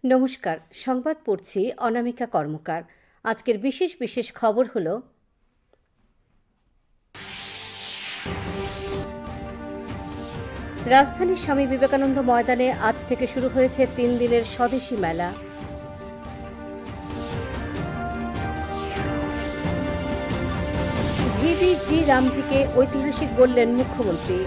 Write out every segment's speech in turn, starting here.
নমস্কার, সংবাদ পড়ছি অনামিকা কর্মকার। আজকের বিশেষ বিশেষ খবর হলো রাজধানীর স্বামী বিবেকানন্দ ময়দানে আজ থেকে শুরু হয়েছে 3 দিনের স্বদেশী মেলা। ভিভিজি রামজিকে ঐতিহাসিক বললেন মুখ্যমন্ত্রী।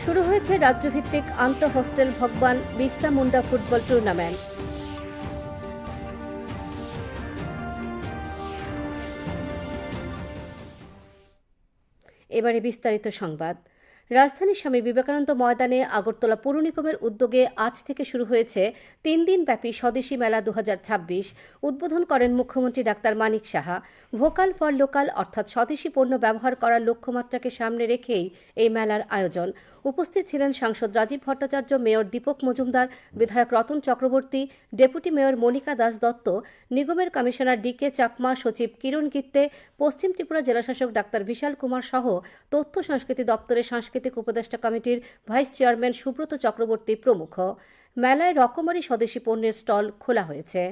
শুরু হয়েছে রাজ্যভিত্তিক আন্তঃ হোস্টেল ভগবান বিরসা মুন্ডা ফুটবল টুর্নামেন্ট। এবারে বিস্তারিত সংবাদ। রাজধানীর স্বামী বিবেকানন্দ ময়দানে আগরতলা পৌর নিগমের উদ্যোগে আজ থেকে শুরু হয়েছে 3 দিনব্যাপী স্বদেশী মেলা 2026। উদ্বোধন করেন মুখ্যমন্ত্রী doctor Manik Saha. Vocal for local অর্থাৎ স্বদেশী পণ্য ব্যবহার করার লক্ষ্যমাত্রাকে সামনে রেখেই এই মেলার আয়োজন। উপস্থিত ছিলেন সাংসদ রাজীব ভট্টাচার্য, মেয়র দীপক মজুমদার, বিধায়ক রতন চক্রবর্তী, ডেপুটি মেয়র মনিকা দাস দত্ত, নিগমের কমিশনার ডিকে চাকমা, সচিব কিরণ গিত্তে, পশ্চিম ত্রিপুরা জেলাশাসক ডাক্তার বিশাল কুমার সহ তথ্য সংস্কৃতি দপ্তরের সাংস্কৃতিক উপদেষ্টা কমিটির ভাইস চেয়ারম্যান সুব্রত চক্রবর্তী প্রমুখ। মেলায় রকমারি স্বদেশী পণ্যের স্টল খোলা হয়েছে।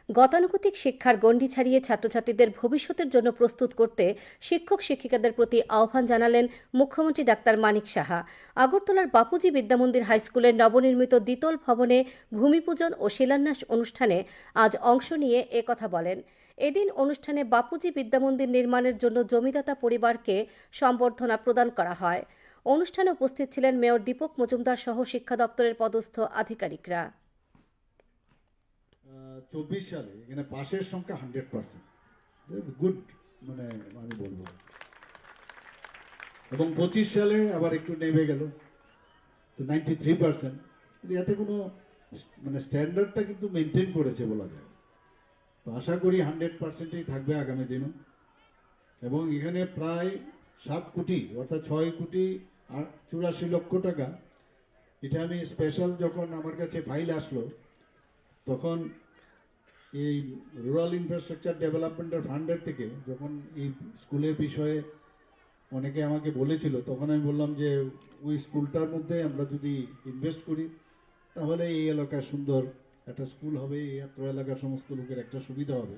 গতানুগতিক শিক্ষার গণ্ডি ছাড়িয়ে ছাত্রছাত্রীদের ভবিষ্যতের জন্য প্রস্তুত করতে শিক্ষক শিক্ষিকাদের প্রতি আহ্বান জানালেন মুখ্যমন্ত্রী ডাক্তার মানিক সাহা। আগরতলার বাপুজি বিদ্যামন্দির হাইস্কুলের নবনির্মিত দ্বিতল ভবনে ভূমিপূজন ও শিলান্যাস অনুষ্ঠানে আজ অংশ নিয়ে একথা বলেন। এদিন অনুষ্ঠানে বাপুজি বিদ্যামন্দির নির্মাণের জন্য জমিদাতা পরিবারকে সম্বর্ধনা প্রদান করা হয়। অনুষ্ঠানে উপস্থিত ছিলেন মেয়র দীপক মজুমদার সহ শিক্ষা দপ্তরের পদস্থ আধিকারিকরা। 24 সালে এখানে পাশের সংখ্যা 100%, গুড, মানে আমি বলবো। এবং 25 সালে আবার একটু নেমে গেল, তো 93%। এতে কোনো মানে স্ট্যান্ডার্ডটা কিন্তু মেনটেন করেছে বলা যায়। তো আশা করি 100%ই থাকবে আগামী দিনও। এবং এখানে প্রায় 7 কোটি অর্থাৎ 6 কোটি 84 লক্ষ টাকা, এটা আমি স্পেশাল যখন আমার কাছে ফাইল আসলো তখন এই রুরাল ইনফ্রাস্ট্রাকচার ডেভেলপমেন্টের ফান্ডের থেকে যখন এই স্কুলের বিষয়ে অনেকে আমাকে বলেছিল, তখন আমি বললাম যে ওই স্কুলটার মধ্যে আমরা যদি ইনভেস্ট করি তাহলে এই এলাকায় সুন্দর একটা স্কুল হবে, এই এত এলাকার সমস্ত লোকের একটা সুবিধা হবে।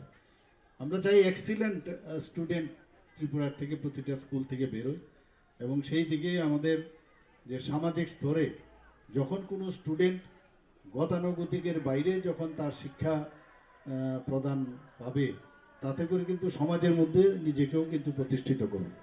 আমরা চাই এক্সিলেন্ট স্টুডেন্ট ত্রিপুরার থেকে প্রতিটা স্কুল থেকে বেরোয়, এবং সেই দিকে আমাদের যে সামাজিক স্তরে যখন কোনো স্টুডেন্ট গতানুগতিকের বাইরে যখন তার শিক্ষা প্রদান পাবে, তাতে করে কিন্তু সমাজের মধ্যে নিজেকেও কিন্তু প্রতিষ্ঠিত করবে।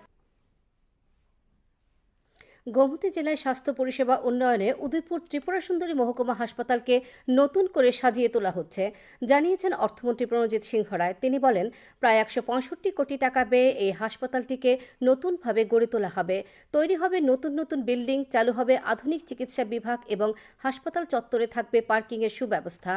গোমতী জেলায় স্বাস্থ্য পরিষেবা উন্নয়নে উদয়পুর ত্রিপুরা সুন্দরী মহকুমা হাসপাতালকে নতুন করে সাজিয়ে তোলা হচ্ছে, জানিয়েছেন অর্থমন্ত্রী প্রণজিৎ সিংহ রায়। তিনি বলেন, প্রায় 165 কোটি টাকা ব্যয়ে এই হাসপাতালটিকে নতুনভাবে গড়ে তোলা হবে। তৈরি হবে নতুন নতুন বিল্ডিং, চালু হবে আধুনিক চিকিৎসা বিভাগ এবং হাসপাতাল চত্বরে থাকবে পার্কিংয়ের সুব্যবস্থা।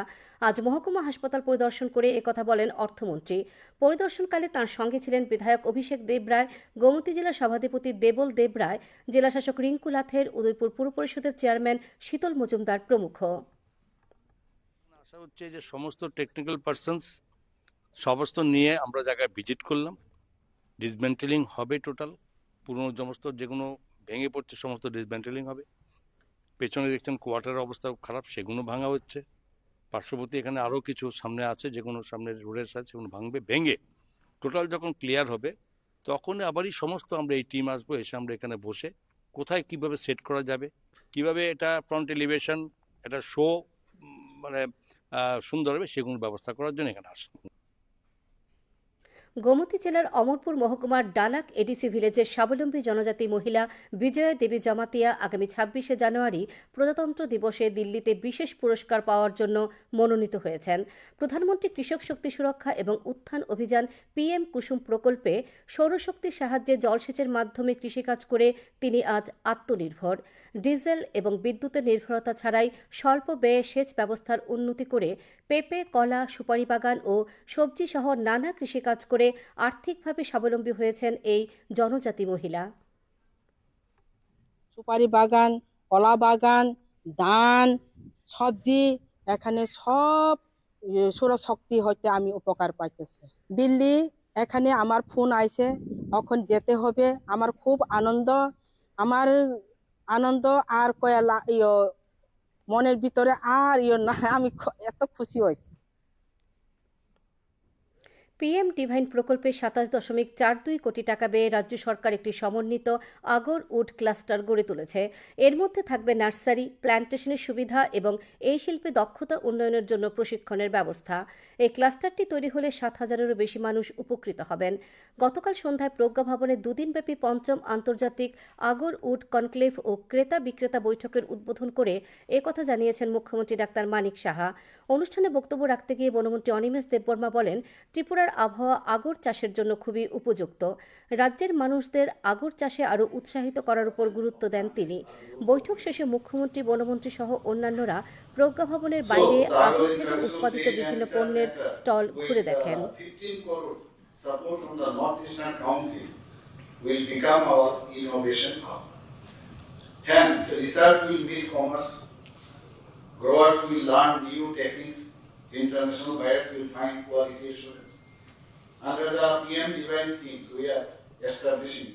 আজ মহকুমা হাসপাতাল পরিদর্শন করে একথা বলেন অর্থমন্ত্রী। পরিদর্শনকালে তাঁর সঙ্গে ছিলেন বিধায়ক অভিষেক দেবরায়, গোমতী জেলা সভাধিপতি দেবল দেবরায়, জেলাশাসক রিঙ্কু লাথের, উদয়পুর পুর পরিষদের চেয়ারম্যান শীতল মজুমদার প্রমুখ। আশা হচ্ছে যে সমস্ত টেকনিক্যাল পার্সনস সমস্ত নিয়ে আমরা জায়গায় ভিজিট করলাম। ডিসমেন্টেলিং হবে, টোটাল পুরনো সমস্ত যেগুলো ভেঙে পড়ছে সমস্ত ডিসমেন্টেলিং হবে। পেছনে দেখছেন কোয়ার্টারের অবস্থা খারাপ, সেগুলো ভাঙা হচ্ছে। পার্শ্ববর্তী এখানে আরও কিছু সামনে আছে, যেগুলো সামনে রোডের সাথে সেগুলো ভেঙে টোটাল যখন ক্লিয়ার হবে তখন আবারই সমস্ত আমরা এই টিম আসবো, এসে আমরা এখানে বসে কোথায় কিভাবে সেট করা যাবে, কিভাবে এটা ফ্রন্ট এলিভেশন এটা শো মানে সুন্দর হবে, সেগুলো ব্যবস্থা করার জন্য এখানে আসবো। গোমতী জেলার অমরপুর মহকুমার ডালাক এডিসি ভিলেজের স্বাবলম্বী জনজাতি মহিলা বিজয়া দেবী জমাতিয়া আগামী 26শে জানুয়ারি প্রজাতন্ত্র দিবসে দিল্লিতে বিশেষ পুরস্কার পাওয়ার জন্য মনোনীত হয়েছেন। প্রধানমন্ত্রী কৃষক শক্তি সুরক্ষা এবং উত্থান অভিযান পিএম কুসুম প্রকল্পে সৌরশক্তির সাহায্যে জলসেচের মাধ্যমে কৃষিকাজ করে তিনি আজ আত্মনির্ভর। ডিজেল এবং বিদ্যুতের নির্ভরতা ছাড়াই স্বল্প ব্যয়ে সেচ ব্যবস্থার উন্নতি করে পেঁপে, কলা, সুপারি বাগান ও সবজি সহ নানা কৃষিকাজ করে আর্থিকভাবে স্বাবলম্বী হয়েছেন এই জনজাতি মহিলা। সুপারি বাগান, কলা বাগান, ধান, সবজি, এখানে সব সৌরশক্তি হইতে আমি উপকার পাইতেছি। দিল্লি এখানে আমার ফোন আইছে, এখন যেতে হবে। আমার খুব আনন্দ, আমার আনন্দ আর কয়ালা মনের ভিতরে আর না, আমি এত খুশি হয়েছি। পিএম ডিভাইন প্রকল্পে ২৭.৪২ কোটি টাকা ব্যয়ে রাজ্য সরকার একটি সমন্বিত আগর উড ক্লাস্টার গড়ে তুলেছে। এর মধ্যে থাকবে নার্সারি, প্ল্যান্টেশনের সুবিধা এবং এই শিল্পে দক্ষতা উন্নয়নের জন্য প্রশিক্ষণের ব্যবস্থা। এই ক্লাস্টারটি তৈরি হলে ৭,০০০-এরও বেশি মানুষ উপকৃত হবেন। গতকাল সন্ধ্যায় প্রজ্ঞা ভবনে দুদিনব্যাপী পঞ্চম আন্তর্জাতিক আগর উড কনক্লেভ ও ক্রেতা বিক্রেতা বৈঠকের উদ্বোধন করে একথা জানিয়েছেন মুখ্যমন্ত্রী ডাক্তার মানিক সাহা। অনুষ্ঠানে বক্তব্য রাখতে গিয়ে বনমন্ত্রী অনিমেষ দেববর্মা বলেন, ত্রিপুরার আবহাওয়া আগর চাষের জন্য খুবই উপযুক্ত। রাজ্যের মানুষদের আগর চাষে আরও উৎসাহিত করার উপর গুরুত্ব দেন তিনি। বৈঠক শেষে মুখ্যমন্ত্রী, বনমন্ত্রী সহ অন্যান্যরা প্রজ্ঞা ভবনের বাইরে আগর থেকে উৎপাদিত বিভিন্ন পণ্যের স্টল ঘুরে দেখেন। Growers will learn new techniques, international buyers will find quality assurance. Under the PM Divine schemes, we are establishing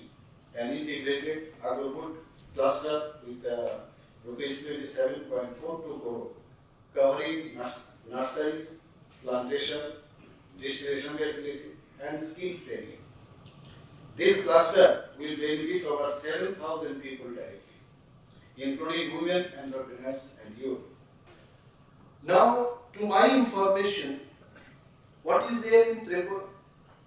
an integrated agro-food cluster with rupees 27.42 crore, covering nurseries, plantation, distillation facilities, and skill training. This cluster will benefit over 7,000 people directly, including women, entrepreneurs, and youth. Now, to my information, what is there in Tripura?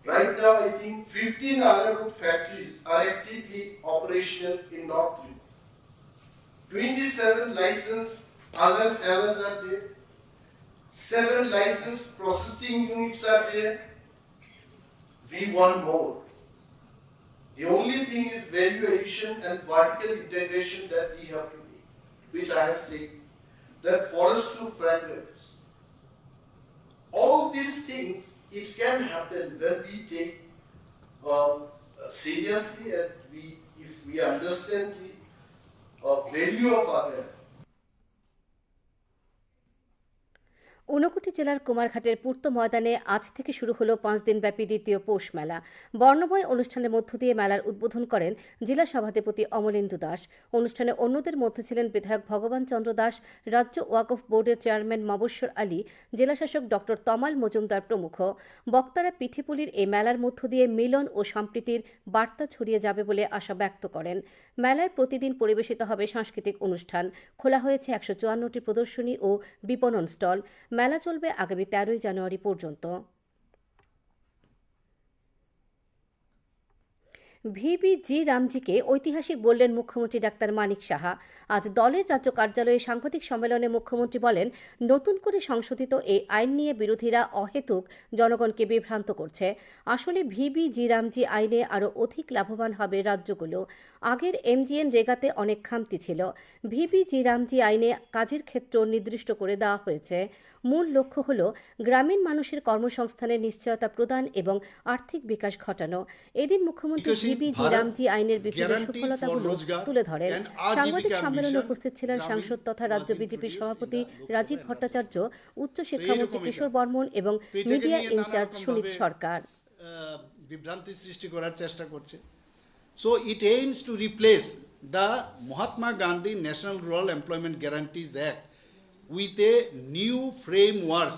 Right now, I think 15 agarwood factories are actively operational in North Tripura. 27 licensed agar sellers are there. 7 licensed processing units are there. We want more. The only thing is value addition and vertical integration that we have to make, which I have said. That forest to fragrance. All these things, it can happen when we take seriously and if we understand the value of other. Unakoti জেলার কুমারঘাটের পূর্ত ময়দানে আজ থেকে শুরু হলো ৫ দিনব্যাপী দ্বিতীয় পৌষ মেলা। বর্ণময় অনুষ্ঠানের মধ্য দিয়ে মেলার উদ্বোধন করেন জেলা সভাধিপতি অমলেন্দু দাস। অনুষ্ঠানে অন্যদের মধ্যে ছিলেন বিধায়ক ভগবান চন্দ্র দাস, রাজ্য ওয়াকফ বোর্ডের চেয়ারম্যান মবস্বর আলী, জেলাশাসক ডক্টর তমাল মজুমদার প্রমুখ। বক্তারা পিঠেপুলির এই মেলার মধ্য দিয়ে মিলন ও সম্প্রীতির বার্তা ছড়িয়ে যাবে বলে আশা ব্যক্ত করেন। মেলায় প্রতিদিন পরিবেশিত হবে সাংস্কৃতিক অনুষ্ঠান। খোলা হয়েছে ১৫৪টি প্রদর্শনী ও বিপণন স্টল। মেলা চলবে আগামী ১৩ জানুয়ারি পর্যন্ত। ভিবিজি রামজিকে ঐতিহাসিক বললেন মুখ্যমন্ত্রী ডাক্তার মানিক সাহা। আজ দলের রাজ্য কার্যালয়ে সাংবাদিক সম্মেলনে মুখ্যমন্ত্রী বলেন, নতুন করে সংশোধিত এই আইন নিয়ে বিরোধীরা অহেতুক জনগণকে বিভ্রান্ত করছে। আসলে ভিবিজি রামজি আইনে আরও অধিক লাভবান হবে রাজ্যগুলো। আগের এমজিএন রেগাতে অনেক খামতি ছিল। ভিবিজি রামজি আইনে কাজের ক্ষেত্র নির্দিষ্ট করে দেওয়া হয়েছে। মূল লক্ষ্য হল গ্রামীণ মানুষের কর্মসংস্থানের নিশ্চয়তা প্রদান এবং আর্থিক বিকাশ ঘটানো। এদিন মুখ্যমন্ত্রী ভিবিজি রামজি আইনের বিভিন্ন সফলতাগুলো তুলে ধরেন। সাংবাদিক সম্মেলনে উপস্থিত ছিলেন সাংসদ তথা রাজ্য বিজেপির সভাপতি রাজীব ভট্টাচার্য, উচ্চ শিক্ষামন্ত্রী কিশোর বর্মন এবং মিডিয়া ইনচার্জ সুনীত সরকার। বিভ্রান্তি সৃষ্টি করার চেষ্টা করছে। So it aims to replace the Mahatma Gandhi National Rural Employment Guarantees Act with a new framework.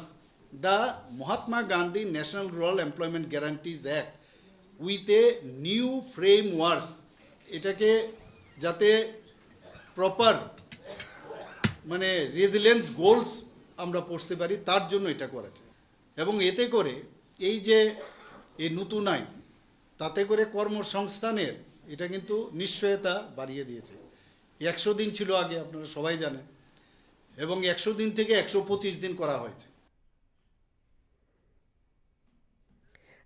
The Mahatma Gandhi National Rural Employment Guarantees Act with a new framework. এটাকে যাতে proper মানে resilience goals আমরা পড়তে পারি তার জন্য এটা করেছে। এবং এতে করে এই যে এই নতুন আইন, তাতে করে কর্মসংস্থানের এটা কিন্তু নিশ্চয়তা বাড়িয়ে দিয়েছে। ১০০ দিন ছিল আগে, আপনারা সবাই জানেন, এবং ১০০ দিন থেকে ১২৫ দিন করা হয়েছে।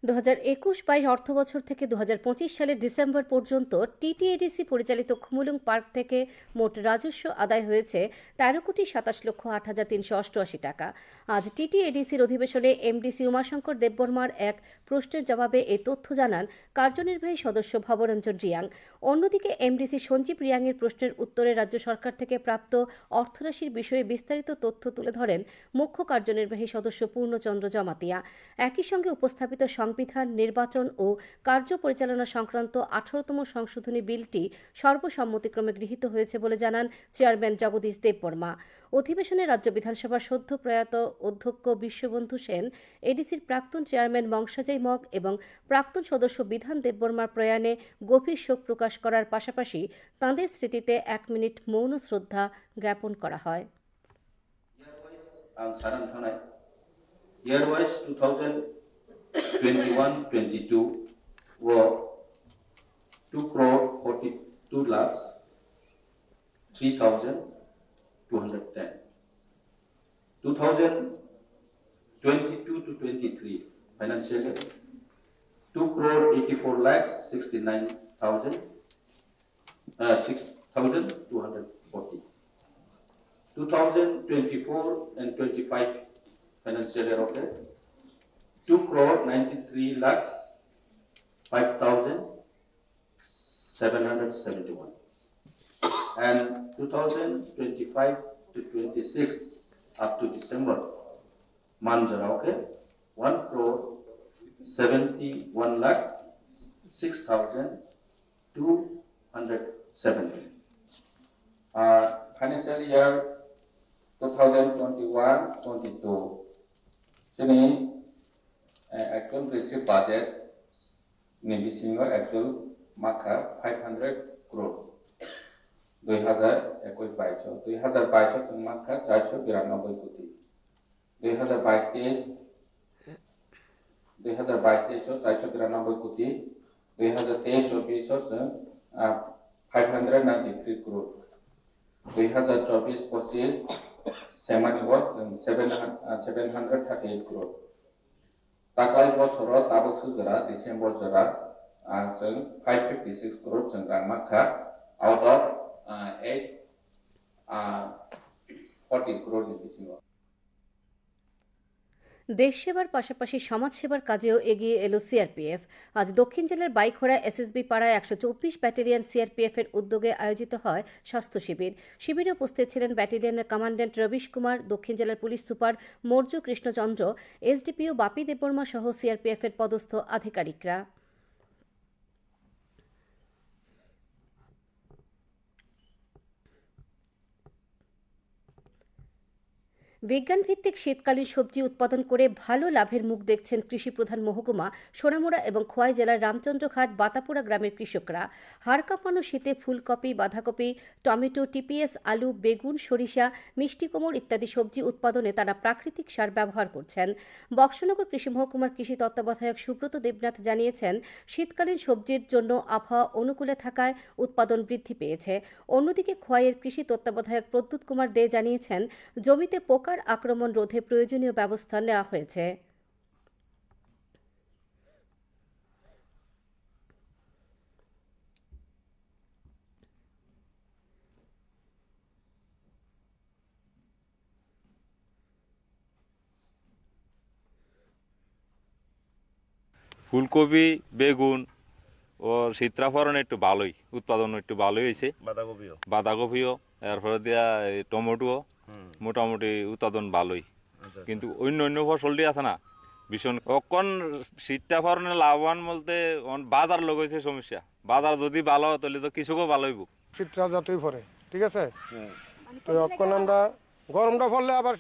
2021-22 অর্থবছর থেকে 2025 সালের ডিসেম্বর পর্যন্ত টিটিএডিসি পরিচালিত খুমুলুং পার্ক থেকে মোট রাজস্ব আদায় হয়েছে 13,27,08,388 টাকা। আজ টিটিএডিসির অধিবেশনে এমডিসি উমাশঙ্কর দেববর্মার এক প্রশ্নের জবাবে এই তথ্য জানান কার্যনির্বাহী সদস্য ভবরঞ্জন রিয়াং। অন্যদিকে এমডিসি সঞ্জীব রিয়াংয়ের প্রশ্নের উত্তরে রাজ্য সরকার থেকে প্রাপ্ত অর্থরাশির বিষয়ে বিস্তারিত তথ্য তুলে ধরেন মুখ্য কার্যনির্বাহী সদস্য পূর্ণচন্দ্র জমাতিয়া। একই সঙ্গে উপস্থাপিত সংবিধান, নির্বাচন ও কার্য পরিচালনা সংক্রান্ত 18তম সংশোধনী বিলটি সর্বসম্মতিক্রমে গৃহীত হয়েছে বলে জানান চেয়ারম্যান জগদীশ দেববর্মা। অধিবেশনে রাজ্য বিধানসভার সদ্য প্রয়াত অধ্যক্ষ বিশ্ববন্ধু সেন, এডিসির প্রাক্তন চেয়ারম্যান মংসাজাই মগ এবং প্রাক্তন সদস্য বিধান দেববর্মার প্রয়াণে গভীর শোক প্রকাশ করার পাশাপাশি তাঁদের স্মৃতিতে 1 মিনিট মৌন শ্রদ্ধা জ্ঞাপন করা হয়। Year-wise 2021-22 were 2,42,03,210. 2022-23 financial year 2,84,69,240. 2024 and 25 financial year of 2,93,05,771, and 2025 to 26 up to December month 1,71,06,270. Financial year 2021-22 जोंनि actual received budget नैबे सिङाव actual माखा 500 crore 2021-22 2022 जों माखा 492 कोटी 2022-23 492 कोटी 2023-24 जों 593 crore 2024-25 Semani was 738 crore. Takai bosoro tabuk sudara December jara 556 crore jengkang maka out of 40 crore di sini. দেশ সেবার পাশাপাশি সমাজ সেবার কাজেও এগিয়ে এলো সিআরপিএফ। আজ দক্ষিণ জেলার বাইখোড়া এসএসবি পাড়ায় 124 ব্যাটালিয়ন সিআরপিএফ এর উদ্যোগে আয়োজিত হয় স্বাস্থ্য শিবির। শিবিরে উপস্থিত ছিলেন ব্যাটালিয়নের কমান্ড্যান্ট রবিশ কুমার, দক্ষিণ জেলার police super Maurya Krishnachandra, SDPO Bapi Debbarma সহ সিআরপিএফ এর পদস্থ আধিকারিকরা। বিজ্ঞানভিত্তিক শীতকালীন সবজি উৎপাদন করে ভালো লাভের মুখ দেখছেন কৃষিপ্রধান মহকুমা সোনামুড়া এবং খোয়াই জেলার রামচন্দ্রঘাট বাতাপুরা গ্রামের কৃষকরা। হাড় কাঁপানো শীতে ফুলকপি, বাঁধাকপি, টমেটো, টিপিএস, আলু, বেগুন, সরিষা, মিষ্টি কুমড় ইত্যাদি সবজি উৎপাদনে তারা প্রাকৃতিক সার ব্যবহার করছেন। বক্সনগর কৃষি মহকুমার কৃষি তত্ত্বাবধায়ক সুব্রত দেবনাথ জানিয়েছেন, শীতকালীন সবজির জন্য আবহাওয়া অনুকূলে থাকায় উৎপাদন বৃদ্ধি পেয়েছে। অন্যদিকে খোয়াইয়ের কৃষি তত্ত্বাবধায়ক প্রদ্যুৎ কুমার দে জানিয়েছেন, জমিতে পোকার আক্রমণ রোধে প্রয়োজনীয় ব্যবস্থা নেওয়া হয়েছে। ফুলকপি, বেগুন ও শীতরাফরণ একটু ভালোই, উৎপাদন একটু ভালোই হয়েছে। বাঁধাকপিও এরপরে দিয়া টমেটো মোটামুটি উৎপাদন ভালোই, কিন্তু অন্য ফসলটি আছে না ভীষণ অকন শীতটা ফরণে লাভবান বলতে বাজার লোক হয়েছে সমস্যা। বাজার যদি ভালো হয় তাহলে তো কৃষকও ভালো হইব। শীতটা যতই পরে ঠিক আছে, তো এখন আমরা গরমটা পড়লে আবার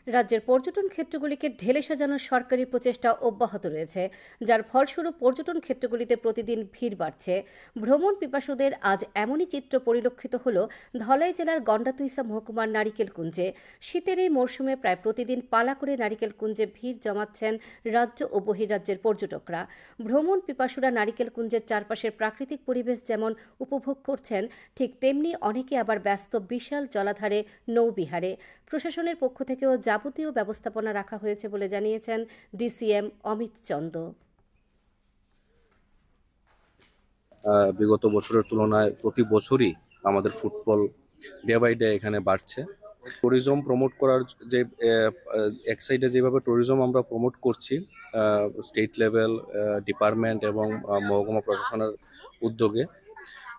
রাজ্যের পর্যটন ক্ষেত্রগুলিকে ঢেলে সাজানোর সরকারি প্রচেষ্টা অব্যাহত রয়েছে, যার ফলস্বরূপ পর্যটন ক্ষেত্রগুলিতে প্রতিদিন ভিড় বাড়ছে। ভ্রমণ পিপাসুদের আজ এমনই চিত্র পরিলক্ষিত হল ধলাই জেলার গন্ডাতুইসা মহকুমার নারিকেল কুঞ্জে। শীতের এই মরশুমে প্রায় প্রতিদিন পালা করে নারিকেল কুঞ্জে ভিড় জমাচ্ছেন রাজ্য ও বহির্রাজ্যের পর্যটকরা। ভ্রমণ পিপাসুরা নারিকেল কুঞ্জের চারপাশের প্রাকৃতিক পরিবেশ যেমন উপভোগ করছেন, ঠিক তেমনি অনেকে আবার ব্যস্ত বিশাল জলাধারে নৌবিহারে। প্রশাসনের পক্ষ থেকেও যাবতীয় ব্যবস্থাপনা রাখা হয়েছে বলে জানিয়েছেন ডিসিএম অমিত চন্দ। বিগত বছরের তুলনায় প্রতি বছরই আমাদের ফুটফল ডে বাই ডে এখানে বাড়ছে। ট্যুরিজম প্রমোট করার যে এক সাইডে যেভাবে ট্যুরিজম আমরা প্রমোট করছি স্টেট লেভেল ডিপার্টমেন্ট এবং মহকুমা প্রশাসনের উদ্যোগে,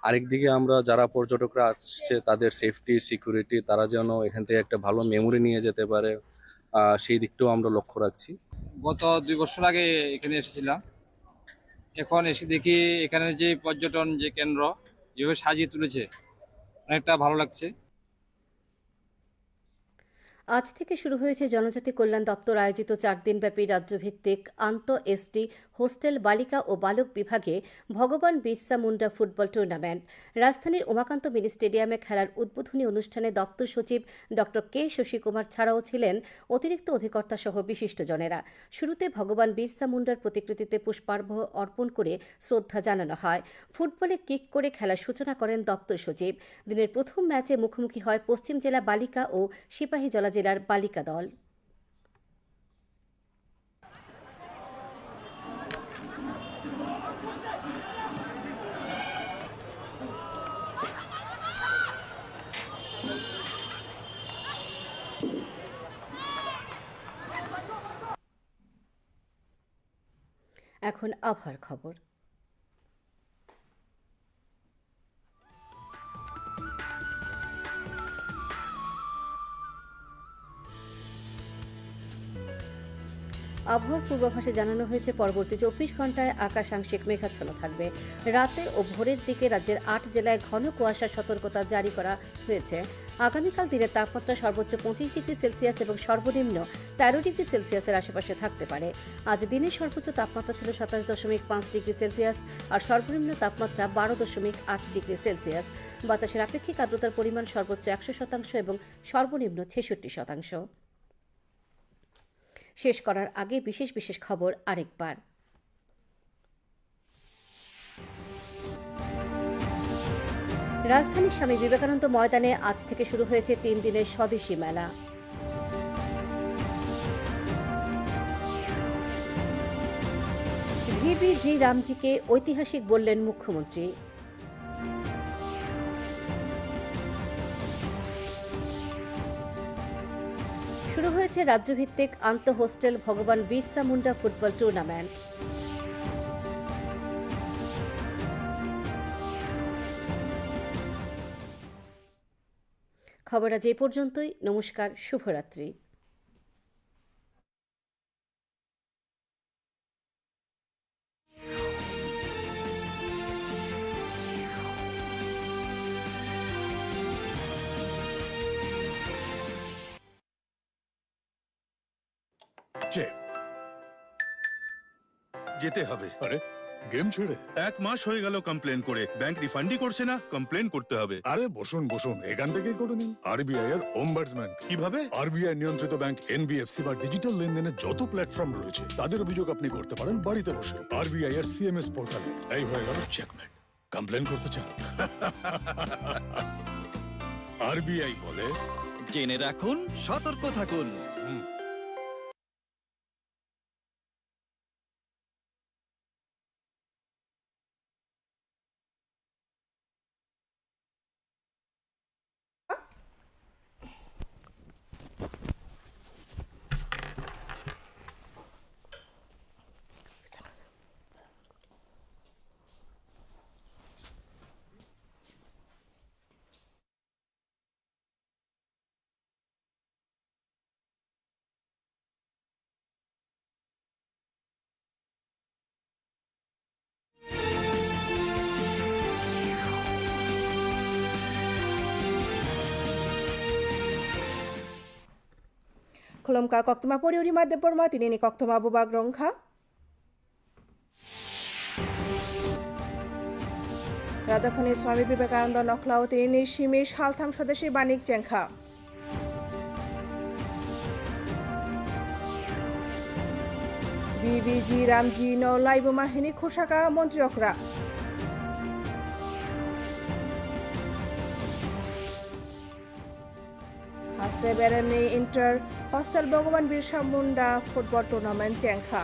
আরেকদিকে আমরা যারা পর্যটকরা আসছে তাদের সেফটি সিকিউরিটি তারা যেন এখান থেকে একটা ভালো মেমোরি নিয়ে যেতে পারে সেই দিকটাও আমরা লক্ষ্য রাখছি। গত 2 বছর আগে এখানে এসেছিলাম, এখন এসে দেখি এখানে যে পর্যটন যে কেন্দ্র যেভাবে সাজিয়ে তুলেছে অনেকটা ভালো লাগছে। আজ থেকে শুরু হয়েছে জনজাতি কল্যাণ দপ্তর আয়োজিত 4 দিনব্যাপী রাজ্যভিত্তিক আন্তঃ-এসটি হোস্টেল বালিকা ও বালক বিভাগে ভগবান বিরসা মুন্ডা ফুটবল টুর্নামেন্ট। রাজধানীর উমাকান্ত মিনি স্টেডিয়ামে খেলার উদ্বোধনী অনুষ্ঠানে দপ্তর সচিব ডক্টর কে শশী কুমার ছাড়াও ছিলেন অতিরিক্ত অধিকর্তা সহ বিশিষ্টজনেরা। শুরুতে ভগবান বিরসা মুন্ডার প্রতিকৃতিতে পুষ্পার্ঘ্য অর্পণ করে শ্রদ্ধা জানানো হয়। ফুটবলে কিক করে খেলার সূচনা করেন দপ্তর সচিব। দিনের প্রথম ম্যাচে মুখোমুখি হয় পশ্চিম জেলা বালিকা ও সিপাহীজলা জেলার বালিকা দল। এখন আবহাওয়ার খবর। আবহাওয়ার পূর্বাভাসে জানানো হয়েছে পরবর্তী 24 ঘন্টায় আকাশ আংশিক মেঘাচ্ছন্ন থাকবে। রাতে ও ভোরের দিকে রাজ্যের 8 জেলায় ঘন কুয়াশার সতর্কতা জারি করা হয়েছে। আগামীকাল দিনের তাপমাত্রা সর্বোচ্চ 25 ডিগ্রি সেলসিয়াস এবং সর্বনিম্ন 13 ডিগ্রি সেলসিয়াসের আশেপাশে থাকতে পারে। আজ দিনের সর্বোচ্চ তাপমাত্রা ছিল 27.5 ডিগ্রি সেলসিয়াস আর সর্বনিম্ন তাপমাত্রা 12.8 ডিগ্রি সেলসিয়াস। বাতাসের আপেক্ষিক আর্দ্রতার পরিমাণ সর্বোচ্চ 100% এবং সর্বনিম্ন 66%। শেষ করার আগে বিশেষ বিশেষ খবর আরেকবার। রাজধানীর স্বামী বিবেকানন্দ ময়দানে আজ থেকে শুরু হয়েছে 3 দিনের স্বদেশী মেলা। ভিবিজি রামজিকে ঐতিহাসিক বললেন মুখ্যমন্ত্রী। শুরু হয়েছে রাজ্যভিত্তিক আন্তঃ-হোস্টেল ভগবান বিরসা মুন্ডা ফুটবল টুর্নামেন্ট। খবর আজ এই পর্যন্তই। নমস্কার, শুভরাত্রি। যেতে হবে। আরে গেম ছেড়ে 1 মাস হয়ে গেল কমপ্লেন করে, ব্যাংক রিফান্ডই করছে না। কমপ্লেন করতে হবে। আরে বসুন বসুন, এখান থেকেই করে নিন। আরবিআই এর ওমবাডসম্যান। কিভাবে? আরবিআই নিয়ন্ত্রিত ব্যাংক, এনবিএফসি বা ডিজিটাল লেনদেনের যত প্ল্যাটফর্ম রয়েছে তাদের অভিযোগ আপনি করতে পারেন বাড়িতে বসে। আরবিআই এর সিএমএস পোর্টালে। এই হয়ে গেল চেকমেট। কমপ্লেন করতে চান? আরবিআই বলে, জেনে রাখুন, সতর্ক থাকুন। Kolomka koktuma pori urima de porma tinini koktuma bubag rongkha. রাজাখনি Swami Vivekananda নকলাও তিনি সিমিশ হালথাম স্বদেশী বাণিক চেংখা। বিবিজি রামজি নলাইবু মাহিনী খুশাকা মন্ত্রী অকরা। আসতে বেড়ানি ইন্টার হস্টেল ভগবান বিরসা মুন্ডা ফুটবল টুর্নামেন্ট চেংখা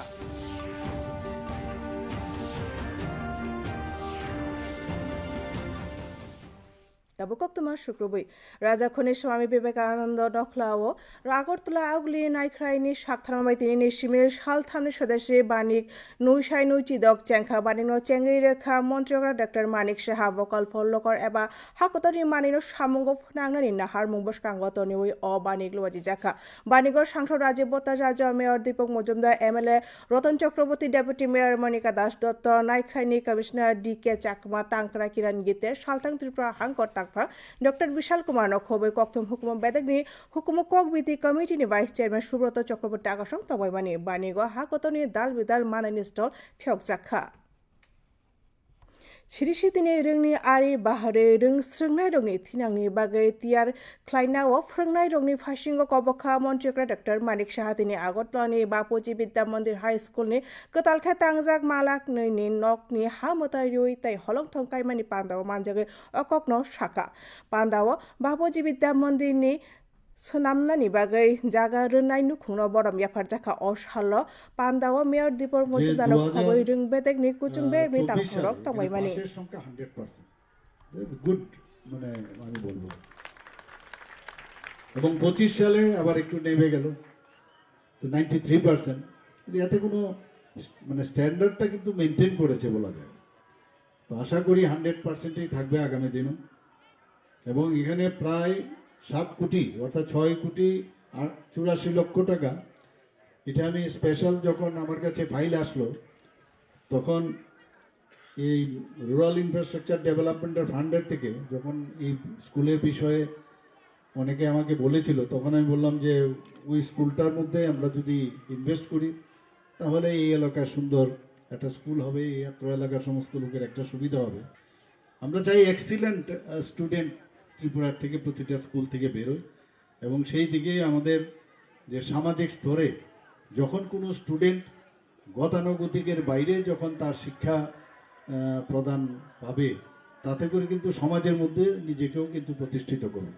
Tabukok Tuma Shukrubi, Raja Kunish Swami Vivekananda Noklao, Ragortula Agli Naikraini Shaktamati Shimir Shaltham Shodeshi Banik, Nushai Nuchi Dog Chenka, Banino Chengi Reka, Montreal, Dr. Manik Shaha, vocal for Lokor Eba, Hakotori Manino Shamungo Nangan in Nahar Mumbush Kangotoni or Banik Luajaka, Banigor Shangsho Rajabota Jaja, Mayor Dipok Mojumda, MLA, Rotan Chakraboti, Deputy Mayor Monica Das, Dr. Naikraini Commissioner DK Chakma, Tankra Kiran Gite, Shaltang Tripura Hankot Dr. Vishal Kumar Nokhobe Koktum Hukum Bedagni, Hukum Kokbiti Committee ni Vice Chairman Subroto Chakraborty Akashong Tabani, Banigo, Hakotoni, Dal Vidal Mananistol, Pyokzaka. Shirishitini Ringni Ari Bahare Ring Sringnai Dogni, Tinangni Bagay Tiar, Klaina, Fringnai Dogni, Fashingo Koboka, Montreal Dr. Manik Shahatini, Agotlani, Bapuji Bidda Mandir High School ni, Katalka Tangzak Malak ni Nok ni Hamota Yui, Tai Holong Tongkai Mani Pandawa Manjage, Okokno Shaka. Pandawa, Bapuji Bidda Mandir ni, Sonamnani Bagay, Jaga Runai Nukuno Bodam Yaparjaka Oshalo, Pandawa Mayor Dipor Mojudano Koboy Ring Betegni, Kuchung Baby Tankorok, Tawai Mani. 100% good মানে আমি বলবো এবং 25 সালে আবার একটু নেমে গেল তো 93% এতে কোনো মানে স্ট্যান্ডার্ডটা কিন্তু মেইনটেইন করেছে বলা যায় তো আশা করি 100%ই থাকবে আগামী দিনও এবং এখানে প্রায় 7 কোটি অর্থাৎ 6 কোটি 84 লক্ষ টাকা এটা আমি স্পেশাল যখন আমার কাছে ফাইল আসলো তখন এই রুরাল ইনফ্রাস্ট্রাকচার ডেভেলপমেন্টের ফান্ডের থেকে যখন এই স্কুলের বিষয়ে অনেকে আমাকে বলেছিল তখন আমি বললাম যে ওই স্কুলটার মধ্যে আমরা যদি ইনভেস্ট করি তাহলে এই এলাকার সুন্দর একটা স্কুল হবে এই এত এলাকার সমস্ত লোকের একটা সুবিধা হবে আমরা চাই এক্সিলেন্ট স্টুডেন্ট ত্রিপুরার থেকে প্রতিটা স্কুল থেকে বেরোয় এবং সেই দিকে আমাদের যে সামাজিক স্তরে যখন কোনো স্টুডেন্ট গতানুগতিকের বাইরে যখন তার শিক্ষা প্রদান পাবে তাতে করে কিন্তু সমাজের মধ্যে নিজেকেও কিন্তু প্রতিষ্ঠিত করবে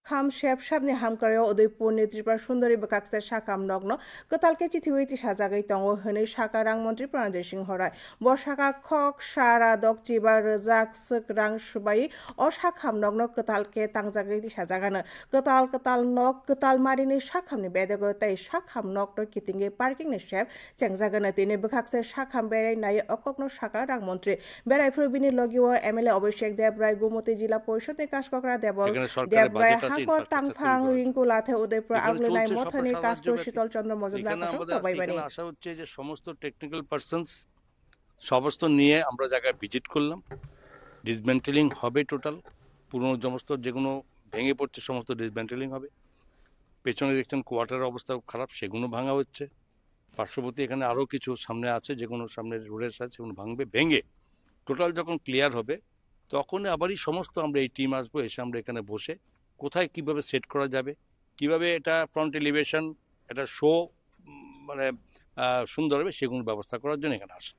Ham Shep Shabni Hamkareo Udaipur ni Tripura Sundari Bakakster Shakam Nogno, Kotalke Chitiwiti Shazagai Tongo Hene Shakarang Montri Pranjay Singh Horai, Boshaka Kok Shara Dok Chiba Razak Suk Rang Shubai, Oshakam Nogno Kotalke Tangzagai Shazagana, Kotal Nok, Kotal Marini Shakam ni Bedago Tai Shakam Nok to Kitinge Parking ni Shep, Changzagana Tine Bakakster Shakam Bere Nai Okokno Shakarang Montri, Berai Probini Logiwa, MLA Obishek Debrai Gumoti Jila Porshote Kashkokra Debol, Debrai Hakor Tangfang Ringu Lathe Udaipur Aglunai Mothani Kasto Shitol Chandra Mojumdar এখানে আশা হচ্ছে যে সমস্ত technical persons সমস্ত নিয়ে আমরা জায়গায় visit করলাম ডিসমেন্টেলিং হবে টোটাল পুরনো সমস্ত যেগুলো ভেঙে পড়ছে সমস্ত ডিসমেন্টেলিং হবে পেছনে দেখছেন কোয়ার্টারের অবস্থা খারাপ সেগুলো ভাঙা হচ্ছে পার্শ্ববর্তী এখানে আরও কিছু সামনে আছে যেগুলো সামনে রোডের সাথে সেগুলো ভেঙে টোটাল যখন ক্লিয়ার হবে তখন আবারই সমস্ত আমরা এই টিম আসবো এসে আমরা এখানে বসে কোথায় কিভাবে সেট করা যাবে কিভাবে এটা ফ্রন্ট এলিভেশন এটা শো মানে সুন্দর হবে সেগুলো ব্যবস্থা করার জন্য এখানে আসে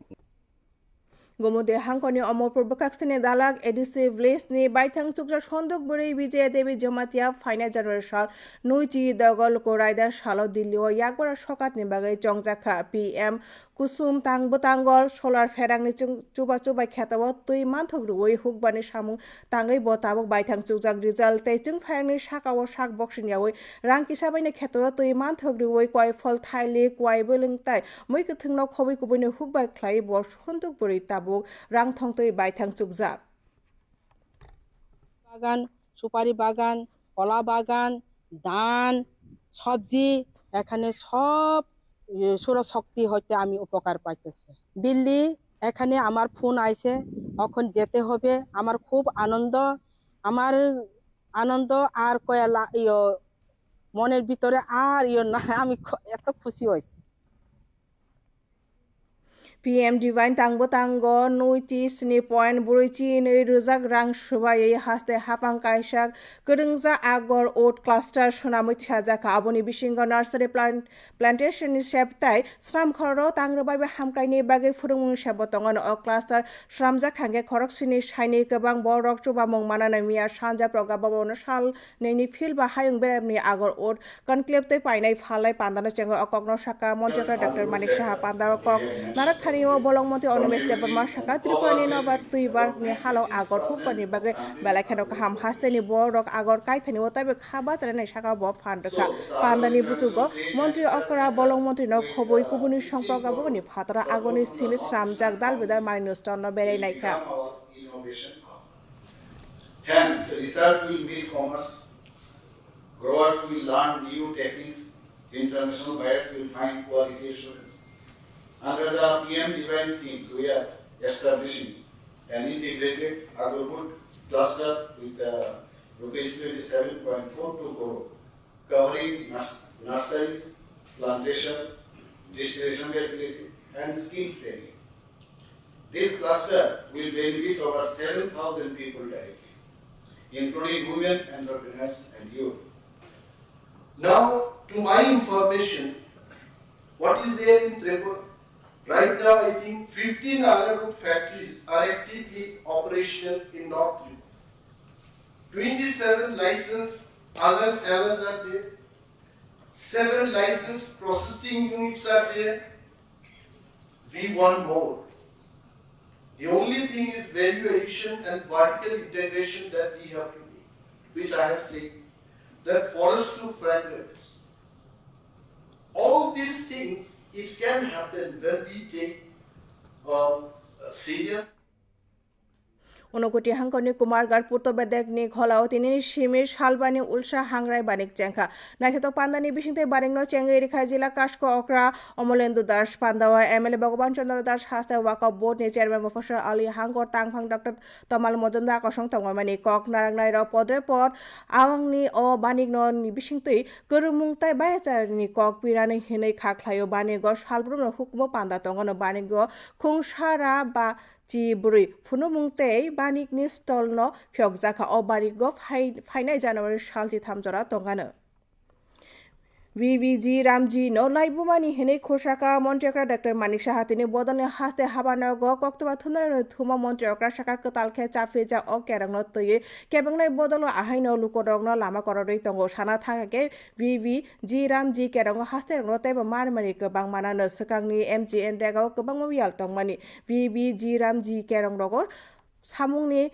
Gomude Hankoni Omopur Bakakstine Dalag Edisi Vlesni Baitang Tukra Shondok Buri Vijay Devi Jomatia Fina General Nuji Dogol Koraida Shalo Dilio Yagbara Shokat Nibagai Jongjaka PM Kusum Tang Botangol Solar Ferang Chuba Chuba Katawa Tui Mantok Rui Hukbani Shamu Tangai Botabok Baitang Chukjak Rizal Tejung Fangni Shakawa Shak Boxin Yawi Ranki Sabine Katawa Tui Mantok Rui Kwai Fol Thai Kwai Buling Tai Moikutung no Kobi Kubine Hukbai Clay Bosh Hunduk Buri Tabu Rang Thong Tui Baitang Chukjak বাগান সুপারি বাগান কলা বাগান ধান সবজি এখানে সব সৌরশক্তি হইতে আমি উপকার পাইতেছি দিল্লি এখানে আমার ফোন আইছে এখন যেতে হবে আমার খুব আনন্দ আর কয়লা মনের ভিতরে আর না আমি এত খুশি হয়েছি PM Divine Tangbo Tango Nuiti Sni Point Burichi Nei Ruzak Rang Shubai Haste Hapang Kaisak Kurungza Agor Oat Cluster Shunamit Shazaka Aboni Bishingo Nursery Plantation Sheptai Sram Khoro Tangrobai Hamkaini Bagi Furung Shabotongan O Cluster Shramza Kange Koroksini Shiny Kabang Borok Chubamong Mananamia Shanja Progababon Shal Neni Phil Bahayung Berami Agor Oat Conclave Te Painai Falai Pandana Chengo Okogno Shaka Monjaka Dr. Manik Shaha Panda Kok Narak Thanio Bolong Monti Onomesh Deborma Shaka Tripani Nabar Tuibar Ni Halo Agor Kupani Bagi Balakano Ham Hasteni Borok Agor Kaitani Otabe Kaba Chane Shaka Bob Fandaka Pandani Butugo Monti Okra Bolong Monti no Koboi Kubuni Shongprogaboni Patra Agoni Simis Ramjak Dalbida Marinuston no Bere Naika. Hence, research will meet commerce, growers will learn new techniques, international buyers will find quality assurance. Under the PM Divine schemes, we are establishing an integrated agro-food cluster with rupees 27.42 crore, covering nurseries, plantation, distillation facilities, and skill training. This cluster will benefit over 7,000 people directly, including women, entrepreneurs, and youth. Now, to my information, what is there in Tripura? Right now, I think 15 agarwood factories are actively operational in North Tripura. 27 licensed agar sellers are there. 7 licensed processing units are there. We want more. The only thing is value addition and vertical integration that we have to do, which I have said, that forest to fragrance. All these things, it can happen when we take serious. Unogoti Hankoni Kumargar Puto Bedegni Holao Tini Shimish Halbani Ulsha Hangrai Banik Chenka. Naito Pandani Bishinte Barino Chenga Kajila Kashko Okra Omolendu Dash Pandawa Emily Bogoban Chandra Dash Hasta Waka Board Chairman Professor Ali Hangor Tanghang Dr. Tomal Mojanda Kosong Tongomani Kok Narangnairo Podre Pod Awangni O Banigno Bishinte Gurumungtai Bayachar Kok Pirani Hine Kaklayo Banigos Halbruno Hukbo Panda Tongono Banigo Kungshara Ba Ji Buri Funumungte Banik Nistolno Pyogzaka O Barigo Fainai January Shalti Tamjora Tongano. VVG Ramji no Laibumani Hene Koshaka Montekra Dr. Manik Shahatini Bodone Haste Habanago Koktuba Thunder Thuma Montekra Shaka Katalke Chafeja O Kerangno Toye Kebangna Bodolo Ahino Lukodogno Lama Korori Tongo Shana Thangake VVG Ramji Kerango Haste Rote Marmari Kabang Manana Sakangni MGN Dego Kabangmobial Tongmani VVG Ramji Kerangogor Samungni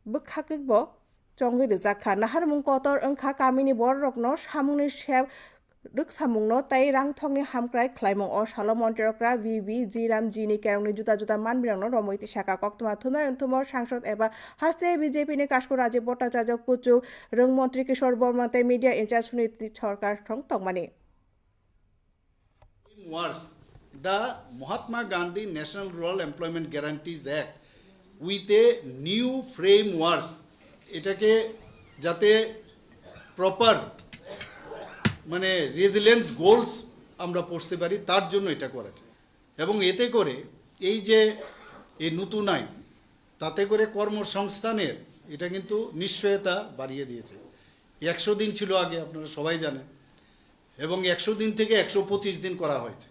Bukakbo Jongi Zaka Naharmung Kotor Unka Kamini Borokno Samungni Shep Ruk Samungno Tai Rang Tongi Hamkrai Klaimong or Shalom Monterokra VV Jiram Jini Kerongni Juta Manbirano Romoiti Shaka Koktuma Thunar and Tumor Shangshot Eba Haste BJP ne Kashko Raji Bota Jajo Kuchu Rung Montri Kishore Bormante Media in Jasuniti Chorkar Tong Tongmani. Was the Mahatma Gandhi National Rural Employment Guarantees Act with a new framework. এটাকে যাতে proper মানে resilience goals আমরা পড়তে পারি তার জন্য এটা করা যায় এবং এতে করে এই যে এই নতুন আইন তাতে করে কর্মসংস্থানের এটা কিন্তু নিশ্চয়তা বাড়িয়ে দিয়েছে 100 দিন ছিল আগে আপনারা সবাই জানেন এবং 100 দিন থেকে 125 দিন করা হয়েছে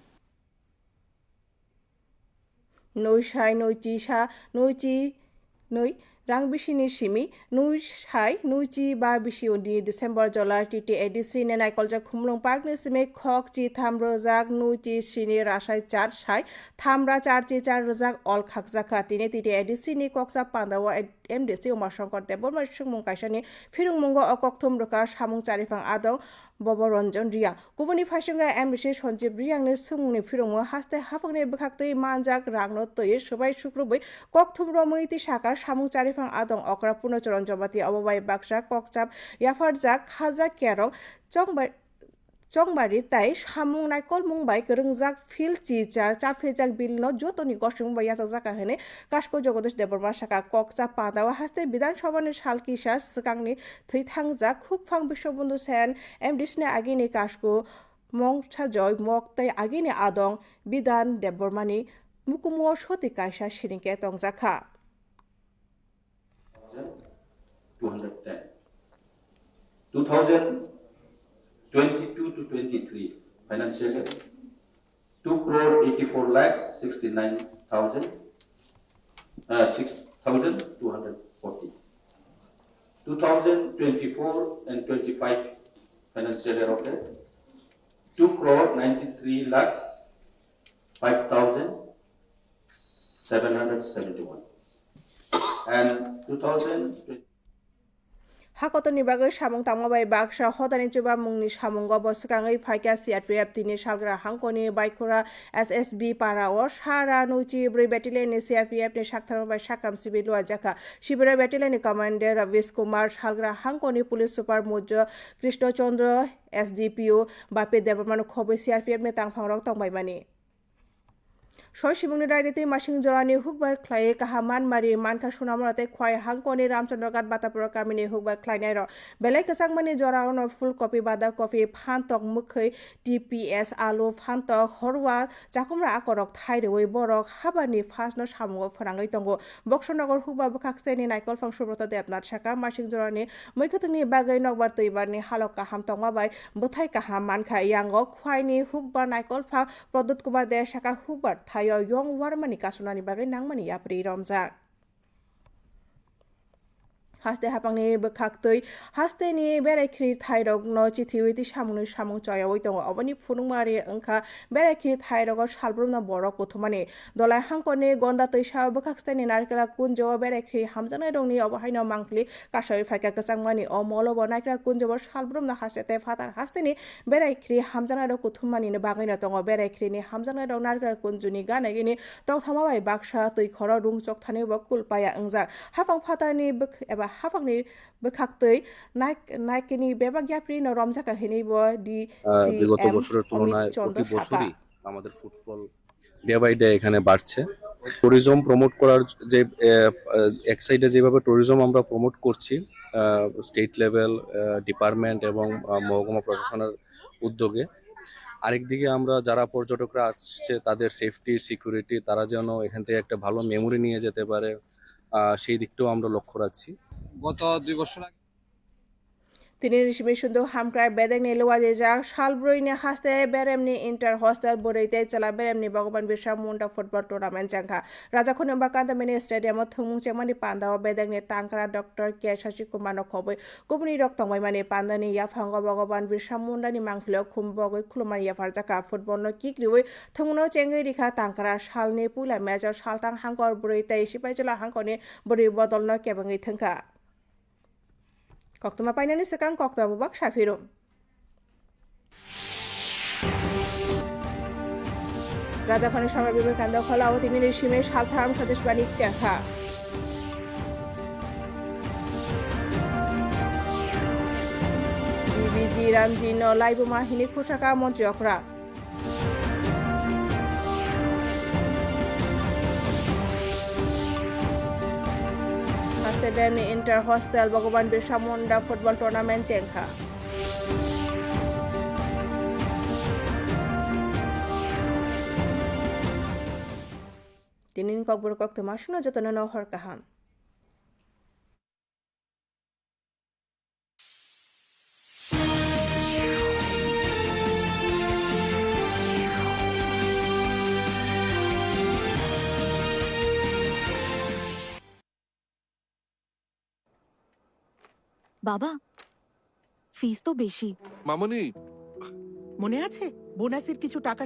নৈশাই নৈচিশা নৈচি নৈ Rang Bishini Shimi, Nui Shai, Nuji Barbishi Uni, December Jola, Titi Edisi, and I called Kumlong Park Nisime, Kok, Chi, Tamrozak, Nuji, Shini, Rashai, Char, Shai, Tamra, Charti, Charzak, all Kakzaka, Titi Edisi, Koksa, Pandawa, MDC, Mashonko, Debor, Munkashani, Firungo, Okoktum, Rukash, Hamung Charifang Ado, Boboronjon Ria. Guvani Fashunga, Ambishi, Honji, Briang, Sungni, Firungo, Haste, Hafane, Bakakti, Manjak, Ragno, Toy, Shubai, Shukrubi, Koktum Romoiti Shaka, Hamung Charifang. Adong Okra Puno Choron Jobati Awai Baksha Kokchap Yafarzak Haza Kerong Chongbari Tai Hamung Naikol Mumbai Kerungzak Phil Chichar Chafejak Bill no Jotoni Goshung by Yazaka Hene Kashko Jogodesh Deborma Shaka Koksa Padawa Haste Bidan Shovanish Halkishas Sakangni Thangzak Hukfang Bishobundu Sen M Disney Agini Kashko Mong Chajoy Mok Tai Agini Adong Bidan Debormani মুকুমুয়া সতি কাইসা সিরিংকে তংজাখা 210. 2022 to 23 financial year, 2,84,69,000, 6,240. 2024 and 25 financial year of that, 2,93,05,771. And 2020. Hakotoni bagai samung tangmabai baksa hodani chuba mungni samungo boskangai phaika CRPF tini salgra hangkoni baikora SSB para o sara nuchi broi battalion ni CRPF ni saktharmabai sakam sibilu ajaka shibira battalion ni commander Ravish Kumar salgra hangkoni police super mujjo Krishna Chandra SDPO bape debarmanu khobe CRPF ni tangphangrok tongbai mani Soy Shimungni Raiditi Mashing Jorani Hukbar Clay Kahaman Mari Manka Sunamate Kwai Hankoni Ramchandragat Batapura Kamini Hukbar Kleinero Belek Sangmani Joraon of full copy Bada Coffee Pantok Mukhi TPS Alu Pantok Horwa Jakumra Akorok Hideaway Borok Habani Fasno Shamu Frangai Tongo Boxonagar Hukba Bukaksteni Nikol from Shubota Depnat Shaka Mashing Jorani Mukatani Bagay Nogbar Tibani Haloka Hamtonga by Butai Kahamanka Yango Kwaini Hukbar Nikol Fa Product Kubar De Shaka Hukbar Tayo Yong Warmani Kasunani Bagay Nangmani Yapri Romza Haste Hapangni Bakaktoi Haste ni Berekri Thairog no Chithiwiti Samuni Samung Choya Witong Avani Funumari Unka Berekri Thairog Shalbruna Borok Putumani Dolai Hankoni Gonda Toisha Bakakstani Narkala Kunjo Berekri Hamzana Dongni Obahaino Mangli Kashoy Faka Kasangmani O Molo Bonakra Kunjo Shalbrumna Hasete Fatar Hasteni Berekri Hamzana do Kutumani ni Bagina Tongo Berekri ni Hamzana do Narkala Kunjuni Ganagini Tong Thamawai Baksha Toikoro Rungchok Thani Bakul Paya Angza Hafang Fatani Buk Eba Hafangni Bakaktoi Naikini Bebagyapri no Romzaka Henibo বিগত বছরের তুলনায় প্রতি বছরই আমাদের football day by day এখানে বাড়ছে tourism promote করার যে এক সাইডে যেভাবে ট্যুরিজম আমরা প্রমোট করছি স্টেট লেভেল ডিপার্টমেন্ট এবং মহকুমা প্রশাসনের উদ্যোগে আরেকদিকে আমরা যারা পর্যটকরা আসছে তাদের সেফটি সিকিউরিটি তারা যেন এখান থেকে একটা ভালো মেমোরি নিয়ে যেতে পারে সেই দিকটাও আমরা লক্ষ্য রাখছি গত 2 বছর আগে Tini Nishimishundu Hamkrai Bedeni Luadeja Shalbruini Haste Beremni Inter Hostel Burite Chala Beremni Bogoban Bisha Munda Football Tournament Janka Rajakun Bakanta Mini Stadium Tumung Chemani Panda Bedeni Tankara Dr. Keshashi Kumano Kobe Kubni Doctor Mani Pandani Yafango Bogoban Bisha Munda ni Manglo Kumbogo Kulumani Yafarjaka Football no Kick Riwe Tumuno Chengirika Tankara Shalni Pula Major Shaltang Hankor Burite Shipajala Hankoni Buri Bodol no Kebangi Tanka Koktuma Painani Sekang Kokta Bubak Shafirum Raja Khani Shama Bibekanda Kholao Tini Nishimesh Haltham Sadish Banik Chakha BBG Ramji no Laibuma Hini Kushaka Montriokra Haste Bemni Inter Hostel Bogoban Bisha Munda Football Tournament Chenka Tinin Kobur Kok Tomashno Jotana no Horkahan বাবা ফিস তো বেশি মামনি মনে আছে বোনাসের কিছু টাকা